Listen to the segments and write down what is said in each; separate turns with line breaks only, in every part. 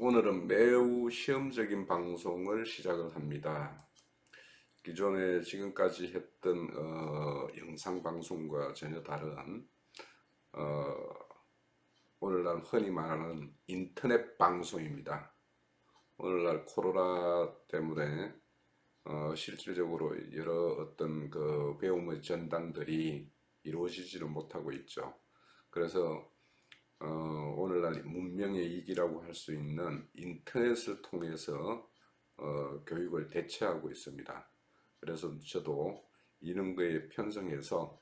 오늘은 매우 시험적인 방송을 시작을 합니다. 기존에 지금까지 했던 영상 방송과 전혀 다른 어, 오늘날 흔히 말하는 인터넷 방송입니다. 오늘날 코로나 때문에 실질적으로 여러 어떤 그 배움의 전당들이 이루어지지를 못하고 있죠. 그래서 오늘날 문명의 이기라고 할 수 있는 인터넷을 통해서 교육을 대체하고 있습니다. 그래서 저도 이런 거에 편성해서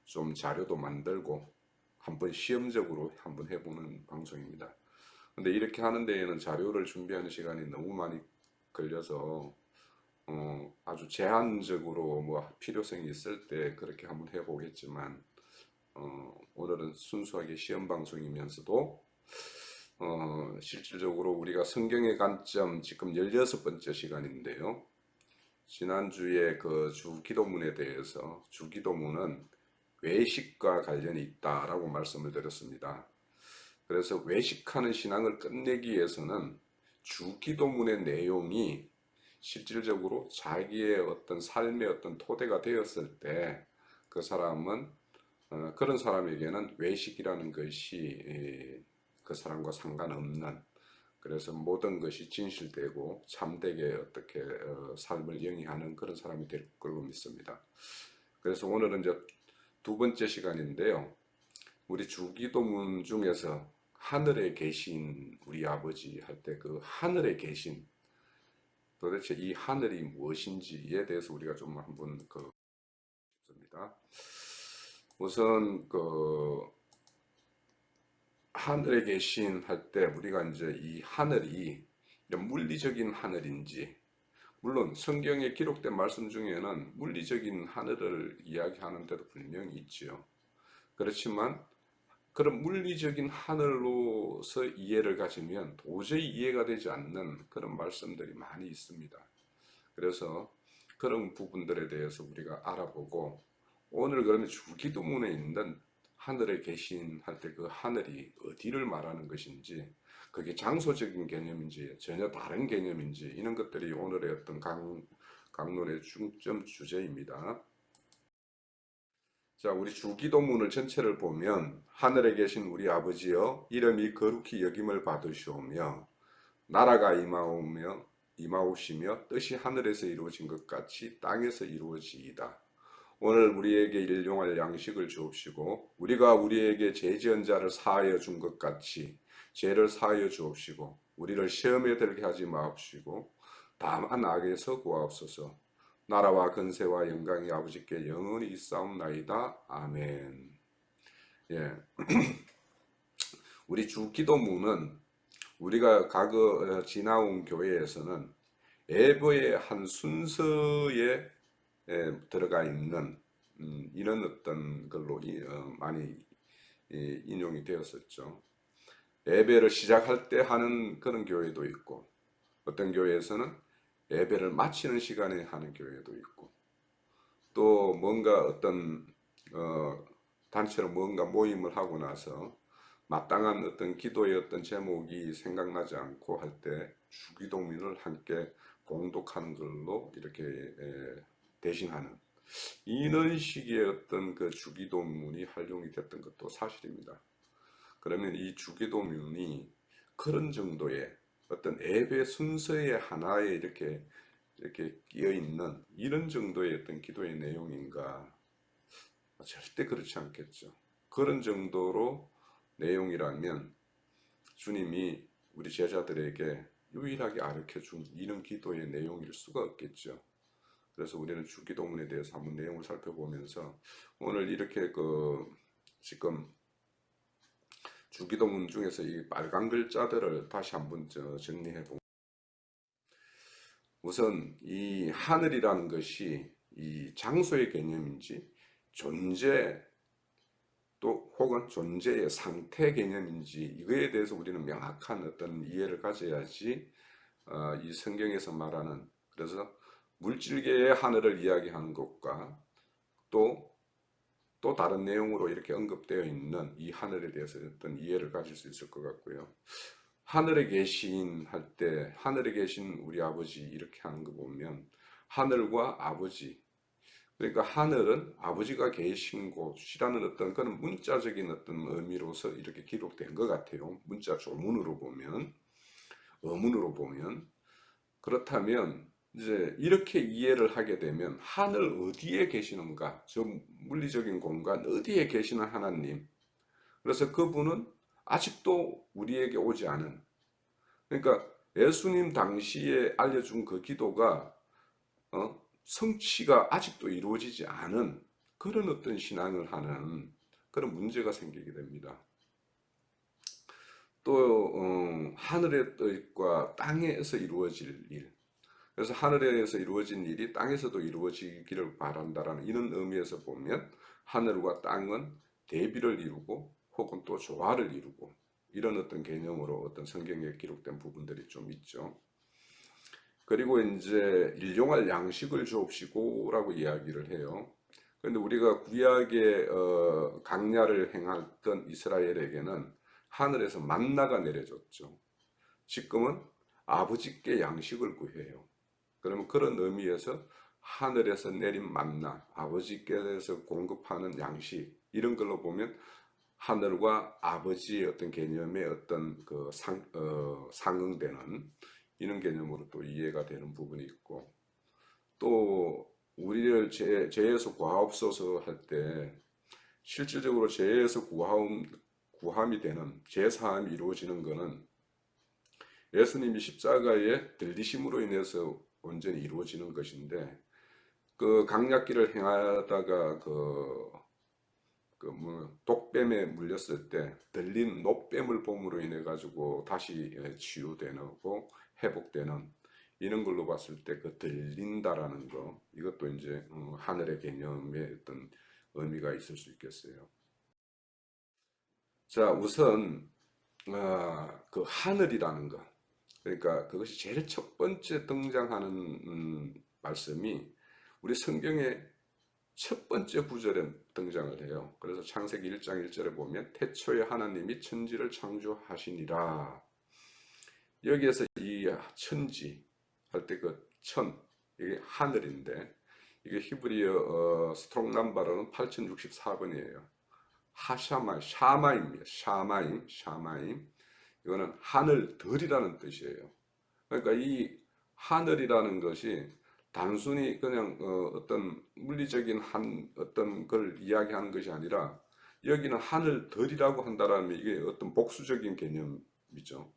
좀 자료도 만들고 한번 시험적으로 한번 해보는 방송입니다. 근데 이렇게 하는 데에는 자료를 준비하는 시간이 너무 많이 걸려서 아주 제한적으로 뭐 필요성이 있을 때 그렇게 한번 해보겠지만 오늘은 순수하게 시험 방송이면서도 실질적으로 우리가 성경의 관점 지금 16번째 시간인데요. 지난주에 그 주기도문에 대해서 주기도문은 외식과 관련이 있다라고 말씀을 드렸습니다. 그래서 외식하는 신앙을 끝내기 위해서는 주기도문의 내용이 실질적으로 자기의 어떤 삶의 어떤 토대가 되었을 때 그 사람은 그런 사람에게는 외식이라는 것이 그 사람과 상관없는, 그래서 모든 것이 진실되고 참되게 어떻게 삶을 영위하는 그런 사람이 될 걸로 믿습니다. 그래서 오늘은 이제 두 번째 시간인데요. 우리 주기도문 중에서 하늘에 계신 우리 아버지 할 때 그 하늘에 계신, 도대체 이 하늘이 무엇인지에 대해서 우리가 좀 한번 싶습니다. 우선 하늘에 계신 할 때 우리가 이제 이 하늘이 물리적인 하늘인지, 물론 성경에 기록된 말씀 중에는 물리적인 하늘을 이야기하는 데도 분명히 있지요. 그렇지만 그런 물리적인 하늘로서 이해를 가지면 도저히 이해가 되지 않는 그런 말씀들이 많이 있습니다. 그래서 그런 부분들에 대해서 우리가 알아보고, 오늘 그러면 주기도문에 있는 하늘에 계신 할 때 그 하늘이 어디를 말하는 것인지, 그게 장소적인 개념인지 전혀 다른 개념인지, 이런 것들이 오늘의 어떤 강론의 중점 주제입니다. 자, 우리 주기도문을 전체를 보면 하늘에 계신 우리 아버지여 이름이 거룩히 여김을 받으시오며 나라가 임하오시며 뜻이 하늘에서 이루어진 것 같이 땅에서 이루어지이다. 오늘 우리에게 일용할 양식을 주옵시고 우리가 우리에게 죄 지은 자를 사하여 준 것 같이 죄를 사하여 주옵시고 우리를 시험에 들게 하지 마옵시고 다만 악에서 구하옵소서. 나라와 근세와 영광이 아버지께 영원히 있사옵나이다. 아멘. 예, 우리 주기도문은 우리가 과거 지나온 교회에서는 예배의 한 순서에 들어가 있는 이런 어떤 걸로 많이 인용이 되었었죠. 예배를 시작할 때 하는 그런 교회도 있고, 어떤 교회에서는 예배를 마치는 시간에 하는 교회도 있고, 또 뭔가 어떤 단체로 뭔가 모임을 하고 나서 마땅한 어떤 기도의 어떤 제목이 생각나지 않고 할 때 주기도문을 함께 봉독하는 걸로 이렇게 대신하는 이런 식의 어떤 그 주기도문이 활용이 됐던 것도 사실입니다. 그러면 이 주기도문이 그런 정도의 어떤 예배 순서의 하나에 이렇게 끼어 있는 이런 정도의 어떤 기도의 내용인가? 절대 그렇지 않겠죠. 그런 정도로 내용이라면 주님이 우리 제자들에게 유일하게 가르쳐 준 이런 기도의 내용일 수가 없겠죠. 그래서 우리는 주기도문에 대해서 한번 내용을 살펴보면서 오늘 이렇게 지금 주기도문 중에서 이 빨간 글자들을 다시 한번 정리해 보면, 우선 이 하늘이라는 것이 이 장소의 개념인지 존재 또 혹은 존재의 상태 개념인지, 이거에 대해서 우리는 명확한 어떤 이해를 가져야지 이 성경에서 말하는, 그래서 물질계의 하늘을 이야기하는 것과 또 다른 내용으로 이렇게 언급되어 있는 이 하늘에 대해서 어떤 이해를 가질 수 있을 것 같고요. 하늘에 계신 할 때 하늘에 계신 우리 아버지 이렇게 하는 거 보면 하늘과 아버지, 그러니까 하늘은 아버지가 계신 곳이라는 어떤 그런 문자적인 어떤 의미로서 이렇게 기록된 것 같아요. 문자 조문으로 보면, 어문으로 보면. 그렇다면 이제 이렇게 이해를 하게 되면 하늘 어디에 계시는가? 저 물리적인 공간 어디에 계시는 하나님. 그래서 그분은 아직도 우리에게 오지 않은, 그러니까 예수님 당시에 알려준 그 기도가 성취가 아직도 이루어지지 않은 그런 어떤 신앙을 하는 그런 문제가 생기게 됩니다. 또 하늘의 뜻과 땅에서 이루어질 일, 그래서 하늘에서 이루어진 일이 땅에서도 이루어지기를 바란다라는 이런 의미에서 보면 하늘과 땅은 대비를 이루고 혹은 또 조화를 이루고 이런 어떤 개념으로 어떤 성경에 기록된 부분들이 좀 있죠. 그리고 이제 일용할 양식을 주옵시고라고 이야기를 해요. 그런데 우리가 구약의 강야를 행했던 이스라엘에게는 하늘에서 만나가 내려졌죠. 지금은 아버지께 양식을 구해요. 그러면 그런 의미에서 하늘에서 내린 만나, 아버지께서 공급하는 양식 이런 걸로 보면 하늘과 아버지의 어떤 개념의 어떤 그 상응되는 이런 개념으로 또 이해가 되는 부분이 있고, 또 우리를 죄에서 구하옵소서 할 때 실질적으로 죄에서 구함이 되는 죄사함이 이루어지는 것은 예수님이 십자가에 들리심으로 인해서 온전히 이루어지는 것인데, 그 강약길을 행하다가 독뱀에 물렸을 때 들린 노뱀을 봄으로 인해 가지고 다시 치유되고 회복되는 이런 걸로 봤을 때 그 들린다라는 거, 이것도 이제 하늘의 개념의 어떤 의미가 있을 수 있겠어요. 자, 우선 그 하늘이라는 거, 그러니까 그것이 제일 첫 번째 등장하는 말씀이 우리 성경의 첫 번째 구절에 등장을 해요. 그래서 창세기 1장 1절에 보면 태초에 하나님이 천지를 창조하시니라. 여기에서 이 천지 할 때 그 천, 이게 하늘인데, 이게 히브리어 스트롱 넘버로는 8064번이에요. 샤마임입니다. 샤마임. 이거는 하늘들이라는 뜻이에요. 그러니까 이 하늘이라는 것이 단순히 그냥 어떤 물리적인 어떤 걸 이야기하는 것이 아니라, 여기는 하늘들이라고 한다라면 이게 어떤 복수적인 개념이죠.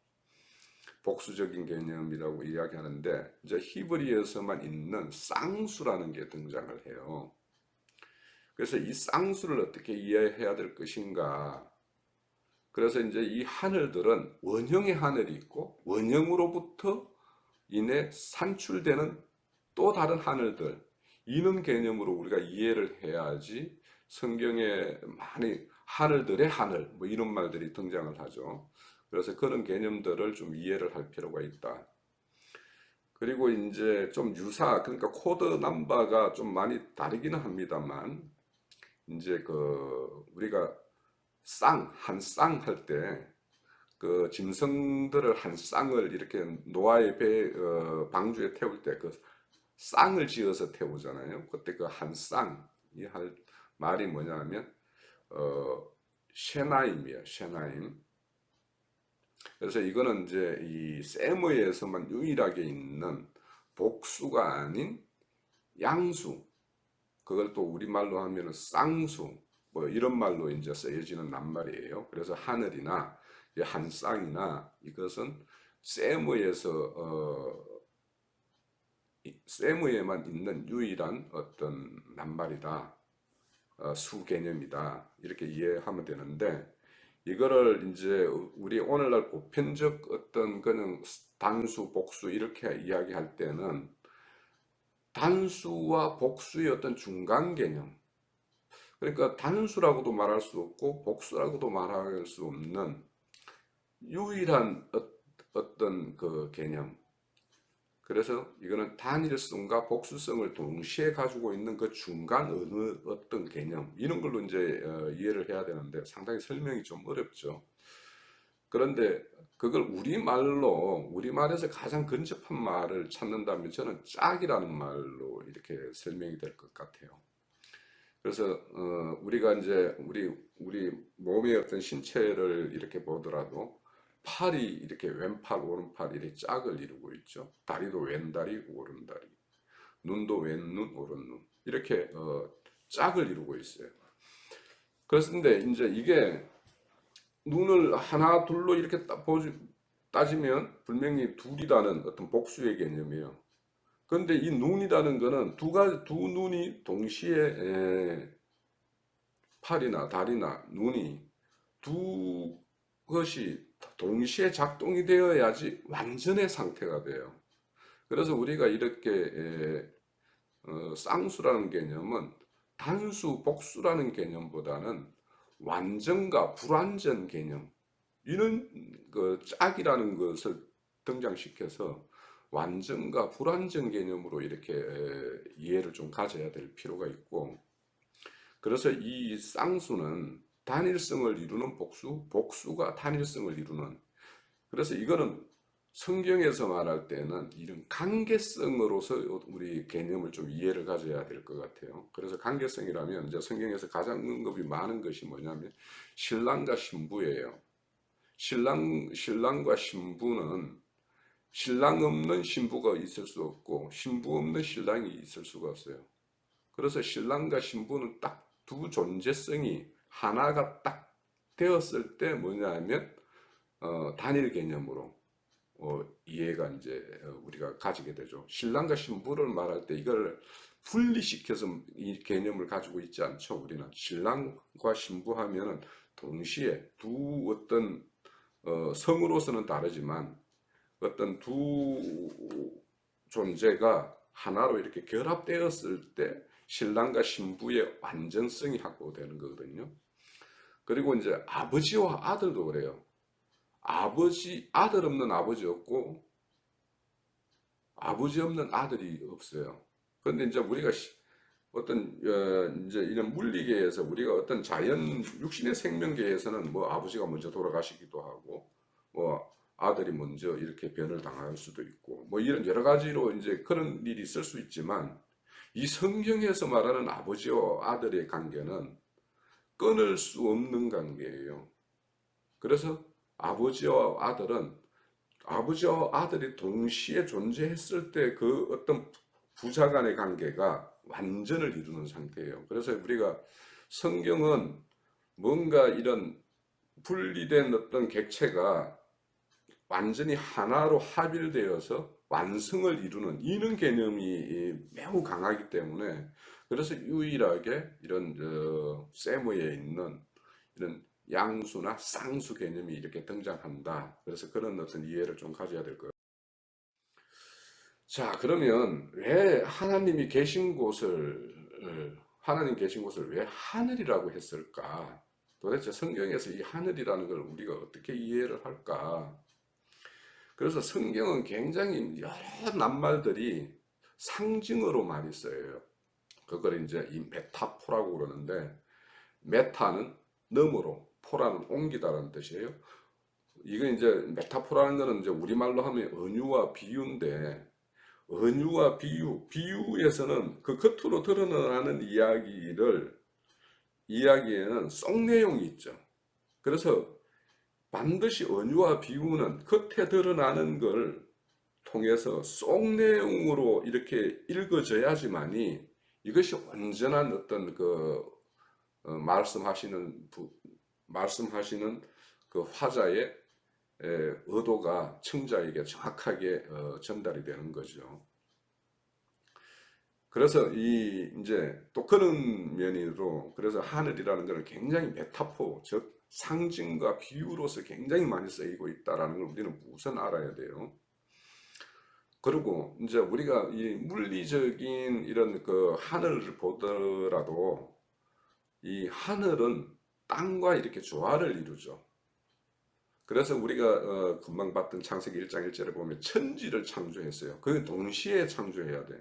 복수적인 개념이라고 이야기하는데, 이제 히브리에서만 있는 쌍수라는 게 등장을 해요. 그래서 이 쌍수를 어떻게 이해해야 될 것인가? 그래서 이제 이 하늘들은 원형의 하늘이 있고 원형으로부터 인해 산출되는 또 다른 하늘들, 이런 개념으로 우리가 이해를 해야지 성경에 많이 하늘들의 하늘 뭐 이런 말들이 등장을 하죠. 그래서 그런 개념들을 좀 이해를 할 필요가 있다. 그리고 이제 좀 그러니까 코드 넘버가 좀 많이 다르기는 합니다만, 이제 우리가 한 쌍 할 때 그 짐승들을 한 쌍을 이렇게 노아의 방주에 태울 때 그 쌍을 지어서 태우잖아요. 그때 그 한 쌍이 할 말이 뭐냐면 셰나임이에요. 셰나임. 그래서 이거는 이제 이 세무에서만 유일하게 있는 복수가 아닌 양수, 그걸 또 우리말로 하면은 쌍수, 뭐 이런 말로 이제 쓰여지는 낱말이에요. 그래서 하늘이나 한 쌍이나 이것은 세무에만 있는 유일한 어떤 낱말이다, 수 개념이다, 이렇게 이해하면 되는데, 이거를 이제 우리 오늘날 보편적 어떤 그냥 단수, 복수 이렇게 이야기할 때는 단수와 복수의 어떤 중간 개념, 그러니까 단수라고도 말할 수 없고 복수라고도 말할 수 없는 유일한 어떤 그 개념. 그래서 이거는 단일성과 복수성을 동시에 가지고 있는 그 중간 어느 어떤 개념, 이런 걸로 이제 이해를 해야 되는데 상당히 설명이 좀 어렵죠. 그런데 그걸 우리말에서 가장 근접한 말을 찾는다면 저는 짝이라는 말로 이렇게 설명이 될 것 같아요. 그래서 우리가 이제 우리 몸의 어떤 신체를 이렇게 보더라도 팔이 이렇게 왼팔 오른팔 이렇게 짝을 이루고 있죠. 다리도 왼다리 오른다리, 눈도 왼눈 오른눈 이렇게 짝을 이루고 있어요. 그렇습니다. 이제 이게 눈을 하나 둘로 이렇게 따지면 분명히 둘이라는 어떤 복수의 개념이에요. 그런데 이 눈이라는 거는 두 눈이 동시에 팔이나 다리나 눈이 두 것이 동시에 작동이 되어야지 완전의 상태가 돼요. 그래서 우리가 이렇게 쌍수라는 개념은 단수, 복수라는 개념보다는 완전과 불완전 개념, 이런 그 짝이라는 것을 등장시켜서 완전과 불완전 개념으로 이렇게 이해를 좀 가져야 될 필요가 있고, 그래서 이 쌍수는 단일성을 이루는 복수, 복수가 단일성을 이루는, 그래서 이거는 성경에서 말할 때는 이런 관계성으로서 우리 개념을 좀 이해를 가져야 될 것 같아요. 그래서 관계성이라면 이제 성경에서 가장 언급이 많은 것이 뭐냐면 신랑과 신부예요. 신랑과 신부는 신랑 없는 신부가 있을 수 없고 신부 없는 신랑이 있을 수가 없어요. 그래서 신랑과 신부는 딱 두 존재성이 하나가 딱 되었을 때 뭐냐면 단일 개념으로 이해가 이제 우리가 가지게 되죠. 신랑과 신부를 말할 때 이걸 분리시켜서 이 개념을 가지고 있지 않죠. 우리는 신랑과 신부 하면은 동시에 두 어떤 성으로서는 다르지만 어떤 두 존재가 하나로 이렇게 결합되었을 때 신랑과 신부의 완전성이 확보되는 거거든요. 그리고 이제 아버지와 아들도 그래요. 아들 없는 아버지 없고 아버지 없는 아들이 없어요. 그런데 이제 우리가 어떤 이제 이런 물리계에서 우리가 어떤 자연 육신의 생명계에서는 뭐 아버지가 먼저 돌아가시기도 하고 뭐 아들이 먼저 이렇게 변을 당할 수도 있고 뭐 이런 여러 가지로 이제 그런 일이 있을 수 있지만 이 성경에서 말하는 아버지와 아들의 관계는 끊을 수 없는 관계예요. 그래서 아버지와 아들이 동시에 존재했을 때 그 어떤 부자 간의 관계가 완전을 이루는 상태예요. 그래서 우리가 성경은 뭔가 이런 분리된 어떤 객체가 완전히 하나로 합일되어서 완성을 이루는 이런 개념이 매우 강하기 때문에 그래서 유일하게 이런 세모에 있는 이런 양수나 쌍수 개념이 이렇게 등장한다. 그래서 그런 어떤 이해를 좀 가져야 될 거예요. 자, 그러면 왜 하나님 계신 곳을 왜 하늘이라고 했을까? 도대체 성경에서 이 하늘이라는 걸 우리가 어떻게 이해를 할까? 그래서 성경은 굉장히 여러 낱말들이 상징어로 많이 써요. 그걸 이제 이 메타포라고 그러는데, 메타는 너머로, 포라는 옮기다라는 뜻이에요. 이건 이제 메타포라는 거는 이제 우리말로 하면 은유와 비유인데, 은유와 비유에서는 그 겉으로 드러나는 이야기에는 속 내용이 있죠. 그래서 반드시 은유와 비유는 겉에 드러나는 걸 통해서 속 내용으로 이렇게 읽어져야지만이 이것이 완전한 어떤 그 말씀하시는 그 화자의 의도가 청자에게 정확하게 전달이 되는 거죠. 그래서 이제 또 그런 면으로 그래서 하늘이라는 것은 굉장히 메타포, 즉 상징과 비유로서 굉장히 많이 쓰이고 있다라는 걸 우리는 우선 알아야 돼요. 그리고 이제 우리가 이 물리적인 이런 그 하늘을 보더라도 이 하늘은 땅과 이렇게 조화를 이루죠. 그래서 우리가 금방 봤던 창세기 1장 1절에 보면 천지를 창조했어요. 그 동시에 창조해야 돼요.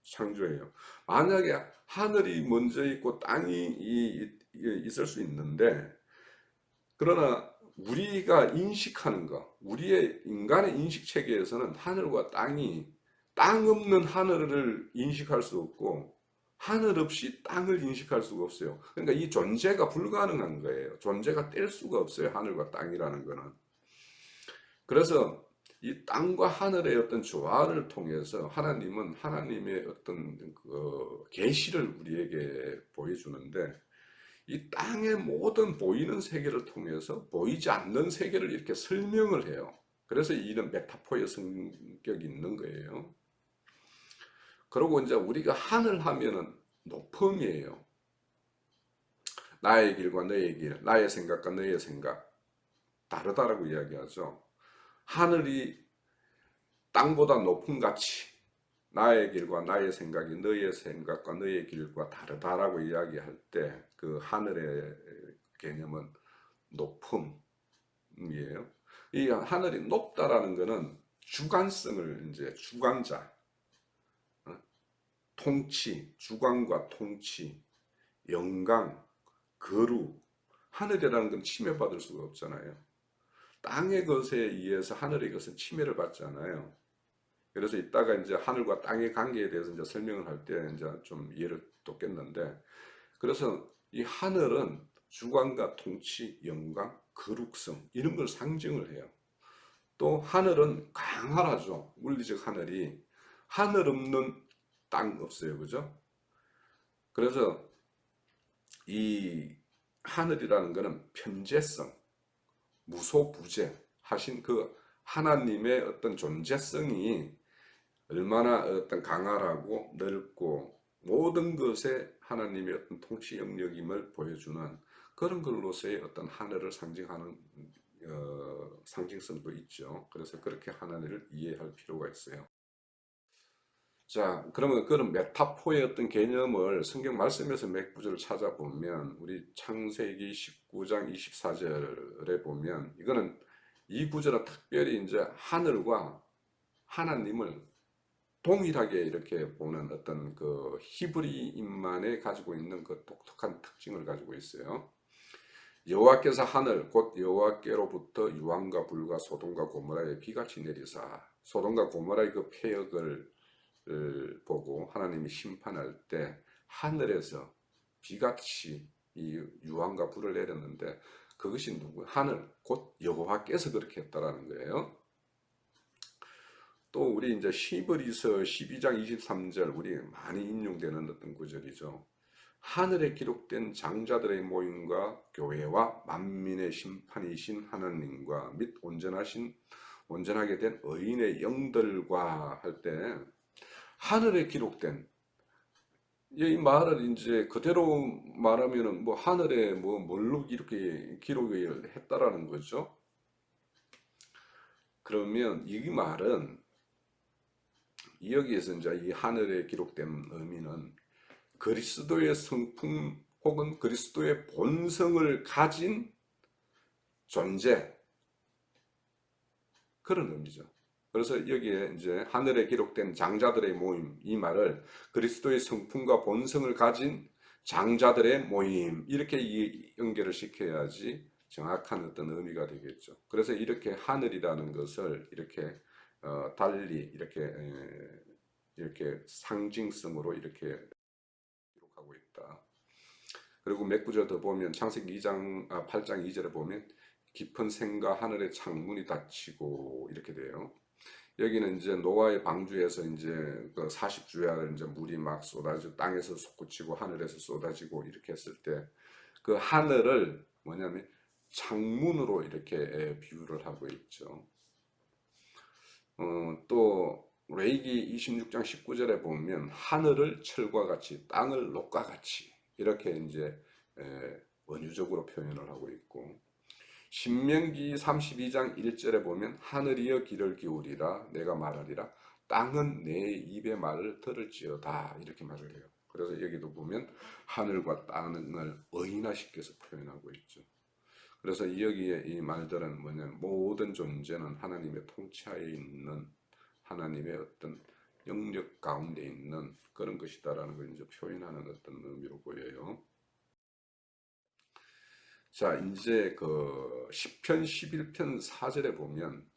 창조해요. 만약에 하늘이 먼저 있고 땅이 있을 수 있는데 그러나 우리가 인식하는 것, 우리의 인간의 인식 체계에서는 하늘과 땅이 땅 없는 하늘을 인식할 수 없고 하늘 없이 땅을 인식할 수가 없어요. 그러니까 이 존재가 불가능한 거예요. 존재가 뗄 수가 없어요. 하늘과 땅이라는 거는. 그래서 이 땅과 하늘의 어떤 조화를 통해서 하나님은 하나님의 어떤 그 계시를 우리에게 보여주는데 이 땅의 모든 보이는 세계를 통해서 보이지 않는 세계를 이렇게 설명을 해요. 그래서 이런 메타포의 성격이 있는 거예요. 그리고 이제 우리가 하늘 하면은 높음이에요. 나의 길과 너의 길, 나의 생각과 너의 생각 다르다라고 이야기하죠. 하늘이 땅보다 높은 가치, 나의 길과 나의 생각이 너의 생각과 너의 길과 다르다라고 이야기할 때 그 하늘의 개념은 높음이에요. 이 하늘이 높다라는 것은 주관성을 이제 주관자, 통치, 주관과 통치, 영광, 거룩, 하늘이라는 건 침해받을 수가 없잖아요. 땅의 것에 의해서 하늘의 것은 침해를 받지 않아요. 그래서 이따가 이제 하늘과 땅의 관계에 대해서 이제 설명을 할 때 이제 좀 이해를 돕겠는데, 그래서 이 하늘은 주관과 통치, 영광, 거룩성 이런 걸 상징을 해요. 또 하늘은 강하죠. 물리적 하늘이 하늘 없는 땅 없어요, 그죠? 그래서 이 하늘이라는 것은 편재성, 무소부재 하신 그 하나님의 어떤 존재성이 얼마나 어떤 강하고 넓고 모든 것에 하나님의 어떤 통치 영역임을 보여주는 그런 걸로서의 어떤 하늘을 상징하는 상징성도 있죠. 그래서 그렇게 하늘을 이해할 필요가 있어요. 자, 그러면 그런 메타포의 어떤 개념을 성경 말씀에서 몇 구절을 찾아보면 우리 창세기 19장 24절에 보면 이거는 이 구절은 특별히 이제 하늘과 하나님을 동일하게 이렇게 보는 어떤 그 히브리인만에 가지고 있는 그 독특한 특징을 가지고 있어요. 여호와께서 하늘 곧 여호와께로부터 유황과 불과 소돔과 고모라에 비같이 내리사 소돔과 고모라의 그 폐역을 보고 하나님이 심판할 때 하늘에서 비같이 이 유황과 불을 내렸는데 그것이 누구? 하늘 곧 여호와께서 그렇게 했다라는 거예요. 또 우리 이제 히브리서 12장 23절 우리 많이 인용되는 어떤 구절이죠. 하늘에 기록된 장자들의 모임과 교회와 만민의 심판이신 하나님과 및 온전하게 된 의인의 영들과 할 때 하늘에 기록된 이 말을 이제 그대로 말하면은 뭐 하늘에 뭐 뭘로 이렇게 기록을 했다라는 거죠. 그러면 이 말은 여기에서 이제 이 하늘에 기록된 의미는 그리스도의 성품 혹은 그리스도의 본성을 가진 존재 그런 의미죠. 그래서 여기에 이제 하늘에 기록된 장자들의 모임 이 말을 그리스도의 성품과 본성을 가진 장자들의 모임 이렇게 연결을 시켜야지 정확한 어떤 의미가 되겠죠. 그래서 이렇게 하늘이라는 것을 이렇게 달리 이렇게 상징성으로 이렇게 기록하고 있다. 그리고 몇 구절 더 보면 창세기 8장 2절에 보면 깊은 샘과 하늘의 창문이 닫히고 이렇게 돼요. 여기는 이제 노아의 방주에서 이제 그 40주야 이제 물이 막 쏟아지고 땅에서 솟구치고 하늘에서 쏟아지고 이렇게 했을 때 그 하늘을 뭐냐면 창문으로 이렇게 비유를 하고 있죠. 또 레위기 26장 19절에 보면 하늘을 철과 같이 땅을 녹과 같이 이렇게 이제 원유적으로 표현을 하고 있고 신명기 32장 1절에 보면 하늘이여 귀를 기울이라 내가 말하리라 땅은 내 입의 말을 들을지어다 이렇게 말을 해요. 그래서 여기도 보면 하늘과 땅을 어인화시켜서 표현하고 있죠. 그래서 여기에 이 말들은 뭐냐면 모든 존재는 하나님의 통치하에 있는 하나님의 어떤 영역 가운데 있는 그런 것이다라는 걸 이제 표현하는 어떤 의미로 보여요. 자, 이제 그 시편 11편 4절에 보면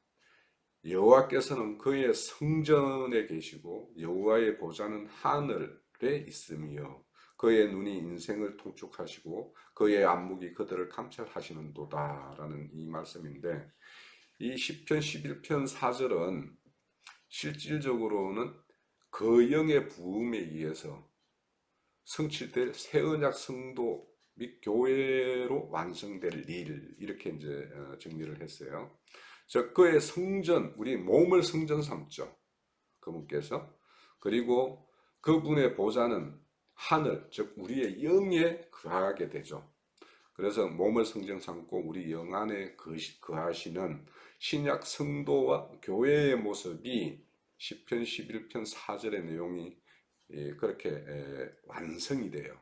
여호와께서는 그의 성전에 계시고 여호와의 보좌는 하늘에 있으며 그의 눈이 인생을 통촉하시고 그의 안목이 그들을 감찰하시는도다 라는 이 말씀인데, 이 시편 11편 4절은 실질적으로는 그 영의 부음에 의해서 성취될 새 언약 성도 및 교회로 완성될 일, 이렇게 이제 정리를 했어요. 즉 그의 성전, 우리 몸을 성전 삼죠, 그분께서. 그리고 그분의 보좌는 하늘, 즉 우리의 영에 거하게 되죠. 그래서 몸을 성전 삼고 우리 영 안에 거하시는 신약 성도와 교회의 모습이 시편 11편 4절의 내용이 그렇게 완성이 돼요.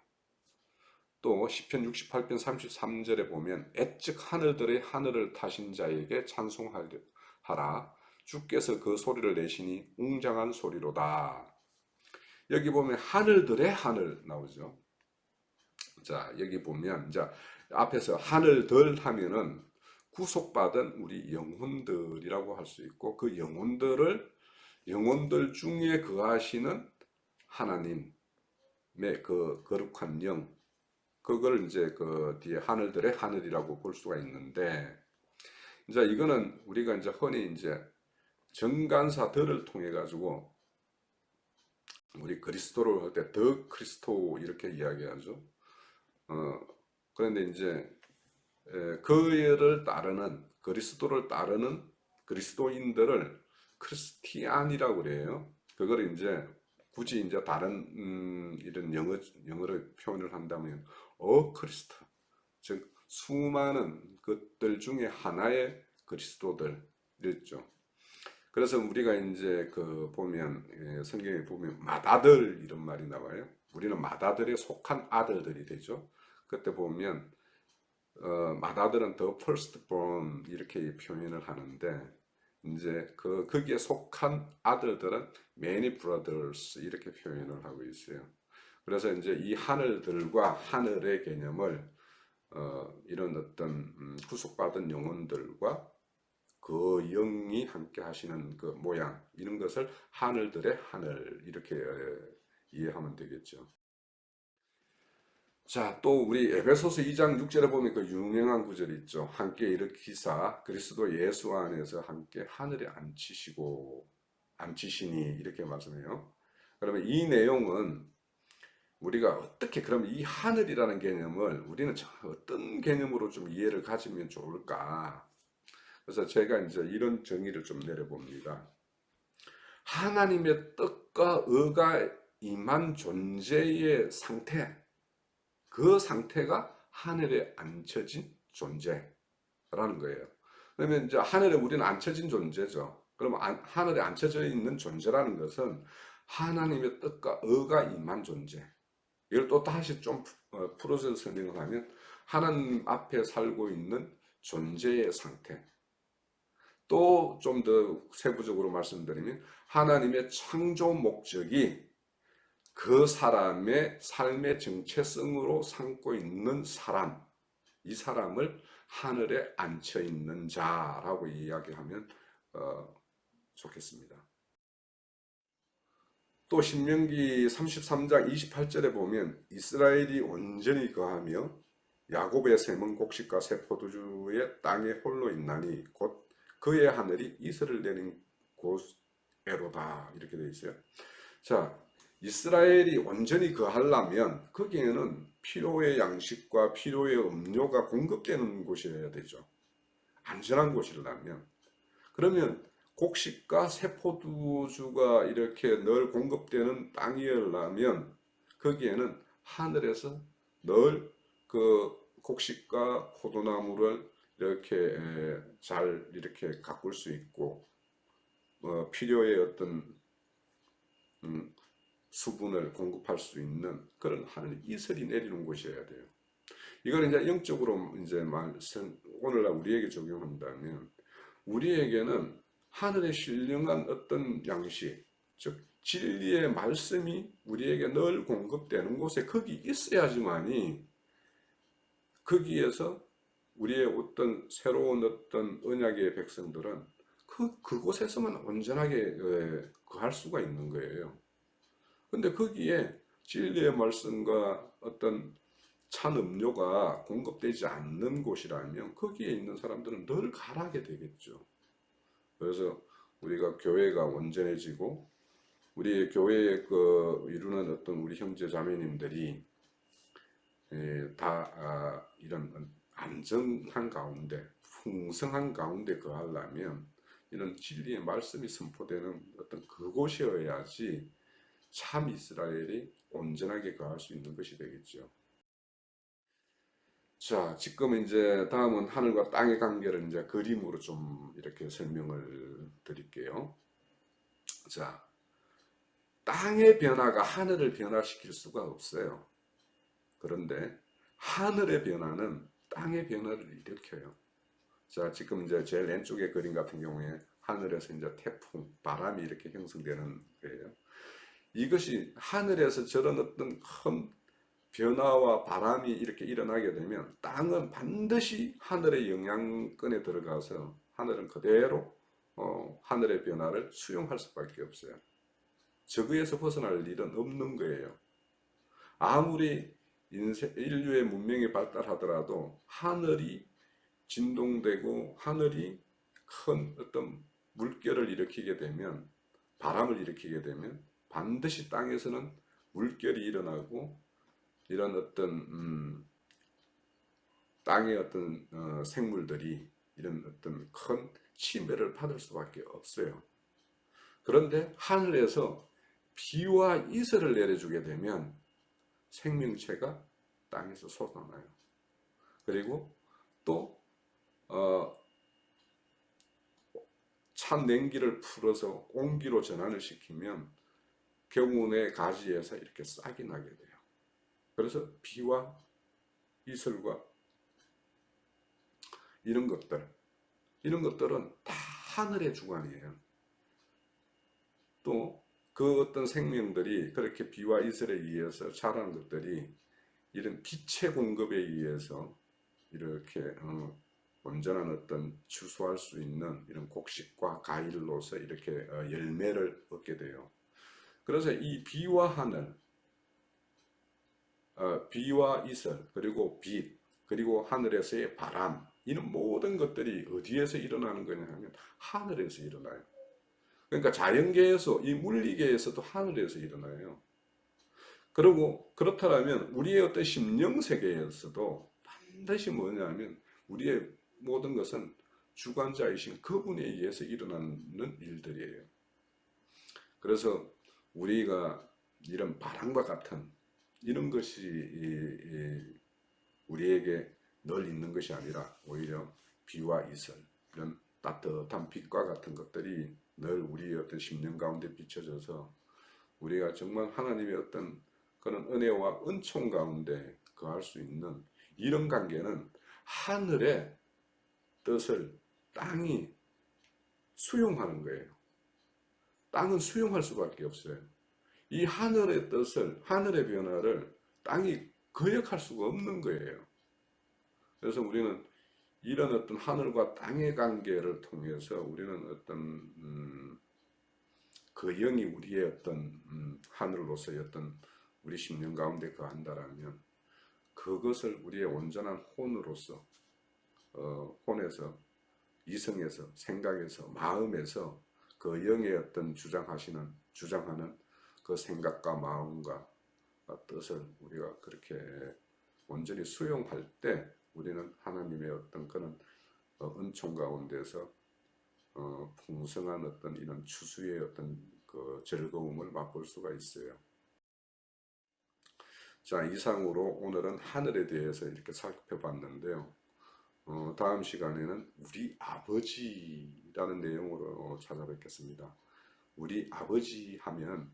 또 시편 68편 33절에 보면 애즉 하늘들의 하늘을 타신 자에게 찬송하라. 주께서 그 소리를 내시니 웅장한 소리로다. 여기 보면 하늘들의 하늘 나오죠. 자, 여기 보면 자, 앞에서 하늘들 하면은 구속받은 우리 영혼들이라고 할 수 있고, 그 영혼들 중에 거하시는 하나님의 그 거룩한 영, 그걸 이제 그 뒤에 하늘들의 하늘이라고 볼 수가 있는데, 이제 이거는 우리가 이제 흔히 이제 정간사들을 통해 가지고 우리 그리스도를 할 때 더 크리스토 이렇게 이야기하죠. 그런데 이제 그를 따르는, 그리스도를 따르는 그리스도인들을 크리스티안이라고 그래요. 그걸 이제 굳이 이제 다른 이런 영어로 표현을 한다면 크리스트, 즉 수많은 것들 중에 하나의 그리스도들 이랬죠. 그래서 우리가 이제 그 보면 성경에 보면 맏아들 이런 말이 나와요. 우리는 맏아들에 속한 아들들이 되죠. 그때 보면 맏아들은 the firstborn 이렇게 표현을 하는데, 이제 거기에 속한 아들들은 many brothers 이렇게 표현을 하고 있어요. 그래서 이제 이 하늘들과 하늘의 개념을 이런 어떤 구속받은 영혼들과 그 영이 함께 하시는 그 모양, 이런 것을 하늘들의 하늘 이렇게 이해하면 되겠죠. 자, 또 우리 에베소서 2장 6절에 보면 그 유명한 구절이 있죠. 함께 일으키사 그리스도 예수 안에서 함께 하늘에 앉히시니 이렇게 말씀해요. 그러면 이 내용은 우리가 어떻게, 그럼 이 하늘이라는 개념을 우리는 어떤 개념으로 좀 이해를 가지면 좋을까? 그래서 제가 이제 이런 정의를 좀 내려봅니다. 하나님의 뜻과 의가 임한 존재의 상태, 그 상태가 하늘에 앉혀진 존재라는 거예요. 그러면 이제 하늘에 우리는 앉혀진 존재죠. 그러면 하늘에 앉혀져 있는 존재라는 것은 하나님의 뜻과 의가 임한 존재. 이걸 또 다시 좀 풀어서 설명을 하면 하나님 앞에 살고 있는 존재의 상태. 또 좀 더 세부적으로 말씀드리면 하나님의 창조 목적이 그 사람의 삶의 정체성으로 삼고 있는 사람, 이 사람을 하늘에 앉혀 있는 자라고 이야기하면 좋겠습니다. 또 신명기 33장 28절에 보면 이스라엘이 온전히 거하며 야곱의 샘은 곡식과 새 포도주의 땅에 홀로 있나니 곧 그의 하늘이 이슬을 내린 곳에로다 이렇게 되어 있어요. 자, 이스라엘이 온전히 거하려면 거기에는 필요의 양식과 필요의 음료가 공급되는 곳이어야 되죠. 안전한 곳이라면. 그러면 곡식과 새포도주가 이렇게 늘 공급되는 땅이라면 거기에는 하늘에서 늘 그 곡식과 포도나무를 이렇게 잘 이렇게 가꿀 수 있고 필요의 어떤 수분을 공급할 수 있는 그런 하늘 이슬이 내리는 곳이어야 돼요. 이걸 이제 영적으로 이제 오늘날 우리에게 적용한다면 우리에게는 하늘의 신령한 어떤 양식, 즉 진리의 말씀이 우리에게 늘 공급되는 곳에 거기 있어야지만이 거기에서 우리의 어떤 새로운 어떤 언약의 백성들은 그곳에서만 온전하게 거할 수가 있는 거예요. 근데 거기에 진리의 말씀과 어떤 찬 음료가 공급되지 않는 곳이라면 거기에 있는 사람들은 늘 가라하게 되겠죠. 그래서 우리가 교회가 온전해지고 우리 교회에 이루는 어떤 우리 형제 자매님들이 다 이런 안정한 가운데 풍성한 가운데 거하려면 이런 진리의 말씀이 선포되는 어떤 그곳이어야지 참 이스라엘이 온전하게 거할 수 있는 것이 되겠죠. 자, 지금 이제 다음은 하늘과 땅의 관계를 이제 그림으로 좀 이렇게 설명을 드릴게요. 자, 땅의 변화가 하늘을 변화시킬 수가 없어요. 그런데 하늘의 변화는 땅의 변화를 일으켜요. 자, 지금 이제 제일 왼쪽의 그림 같은 경우에 하늘에서 이제 태풍, 바람이 이렇게 형성되는 거예요. 이것이 하늘에서 저런 어떤 큰 변화와 바람이 이렇게 일어나게 되면 땅은 반드시 하늘의 영향권에 들어가서 하늘은 그대로 하늘의 변화를 수용할 수밖에 없어요. 저거에서 벗어날 일은 없는 거예요. 아무리 인류의 문명이 발달하더라도 하늘이 진동되고 하늘이 큰 어떤 물결을 일으키게 되면 바람을 일으키게 되면 반드시 땅에서는 물결이 일어나고 이런 어떤 땅의 어떤 생물들이 이런 어떤 큰 침해를 받을 수밖에 없어요. 그런데 하늘에서 비와 이슬을 내려주게 되면 생명체가 땅에서 솟아나요. 그리고 또 찬 냉기를 풀어서 공기로 전환을 시키면 경운의 가지에서 이렇게 싹이 나게 돼요. 그래서 비와 이슬과 이런 것들은 다 하늘의 주관이에요. 또 그 어떤 생명들이 그렇게 비와 이슬에 의해서 자란 것들이 이런 빛의 공급에 의해서 이렇게 온전한 어떤 추수할 수 있는 이런 곡식과 과일로서 이렇게 열매를 얻게 돼요. 그래서 이 비와 하늘, 비와 이슬, 그리고 빛, 그리고 하늘에서의 바람, 이런 모든 것들이 어디에서 일어나는 거냐 하면 하늘에서 일어나요. 그러니까 자연계에서, 이 물리계에서도 하늘에서 일어나요. 그리고 그렇다면 우리의 어떤 심령세계에서도 반드시 뭐냐면 우리의 모든 것은 주관자이신 그분에 의해서 일어나는 일들이에요. 그래서 우리가 이런 바람과 같은 이런 것이 우리에게 늘 있는 것이 아니라 오히려 비와 이슬, 이런 따뜻한 빛과 같은 것들이 늘 우리의 어떤 심령 가운데 비춰져서 우리가 정말 하나님의 어떤 그런 은혜와 은총 가운데 거할 수 있는 이런 관계는 하늘의 뜻을 땅이 수용하는 거예요. 땅은 수용할 수밖에 없어요. 이 하늘의 뜻을, 하늘의 변화를 땅이 거역할 수가 없는 거예요. 그래서 우리는 이런 어떤 하늘과 땅의 관계를 통해서 우리는 어떤 그 영이 우리의 어떤 하늘로서의 어떤 우리 심령 가운데 거한다라면 그것을 우리의 온전한 혼으로서 혼에서 이성에서 생각에서 마음에서 그 영의 어떤 주장하는 그 생각과 마음과 뜻을 우리가 그렇게 온전히 수용할 때 우리는 하나님의 어떤 그런 은총 가운데서 풍성한 어떤 이런 추수의 어떤 그 즐거움을 맛볼 수가 있어요. 자, 이상으로 오늘은 하늘에 대해서 이렇게 살펴봤는데요. 다음 시간에는 우리 아버지라는 내용으로 찾아뵙겠습니다. 우리 아버지 하면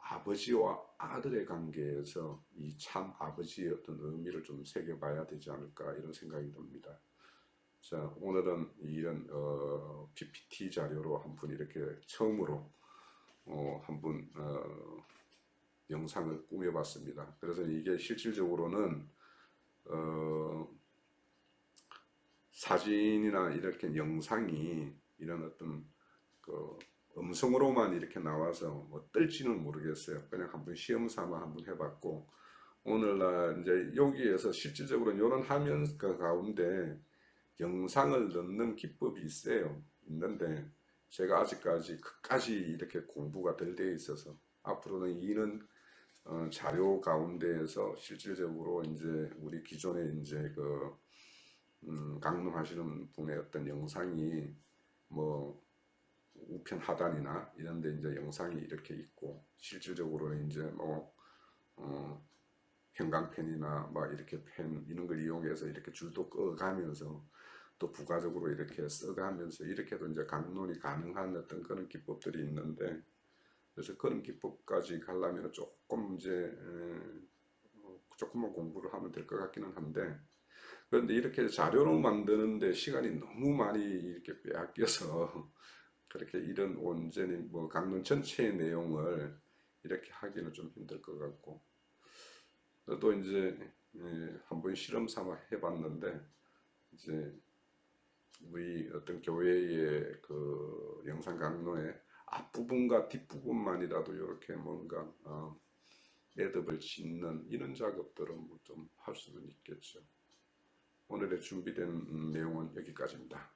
아버지와 아들의 관계에서 이 참 아버지의 어떤 의미를 좀 새겨봐야 되지 않을까 이런 생각이 듭니다. 자, 오늘은 이런 PPT 자료로 한 분 이렇게 처음으로 한 분 영상을 꾸며봤습니다. 그래서 이게 실질적으로는 사진이나 이렇게 영상이 이런 어떤 그 음성으로만 이렇게 나와서 뭐 뜰지는 모르겠어요. 그냥 한번 시험 삼아 한번 해봤고, 오늘날 이제 여기에서 실질적으로 이런 화면 가운데 영상을 넣는 기법이 있어요. 있는데 제가 아직까지 끝까지 이렇게 공부가 덜 되어 있어서 앞으로는 이런 자료 가운데에서 실질적으로 이제 우리 기존에 이제 그 강론하시는 분의 어떤 영상이 뭐 우편 하단이나 이런 데 이제 영상이 이렇게 있고, 실질적으로 이제 뭐 어, 형광펜이나 막 이렇게 펜 이런 걸 이용해서 이렇게 줄도 꺼가면서 또 부가적으로 이렇게 써가면서 이렇게도 이제 강론이 가능한 어떤 그런 기법들이 있는데, 그래서 그런 기법까지 가려면 조금 이제 조금만 공부를 하면 될 것 같기는 한데, 그런데 이렇게 자료로 만드는데 시간이 너무 많이 이렇게 빼앗겨서 그렇게 이런 온전히 뭐 강론 전체의 내용을 이렇게 하기는 좀 힘들 것 같고, 또 이제 한번 실험 삼아 해봤는데, 이제 우리 어떤 교회의 그 영상 강론의 앞부분과 뒷부분만이라도 이렇게 뭔가 매듭을 짓는 이런 작업들은 뭐 좀 할 수는 있겠죠. 오늘의 준비된 내용은 여기까지입니다.